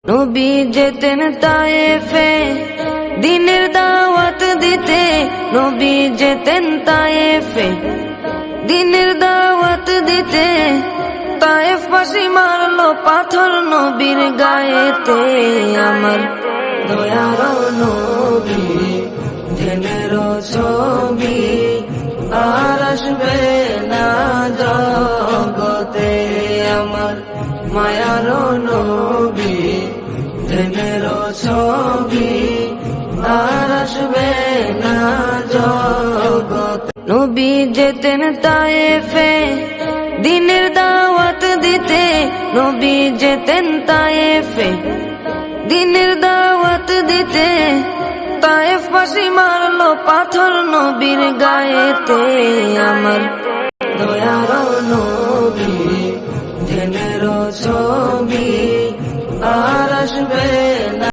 নবী যেতেন তায়েফে দিনের দাওয়াত দিতে, নবী যেতেন তায়েফে দিনের দাওয়াত দিতে। তায়েফবাসী মারলো পাথর নবীর গায়েতে। আমার দয়ার নবী জেনের ছবি আর আসবে না জগতে। আমার মায়ার নবী জেনের ছবি আর আসবে না জগতে। নবী যেতেন তায়েফে দিনের দাওয়াত দিতে, নবী যেতেন তায়েফে দিনের দাওয়াত দিতে। তায়েফবাসী মারলো পাথর নবীর গায়েতে। আমার দয়ার নবী জেনের ছবি আর আসবে না।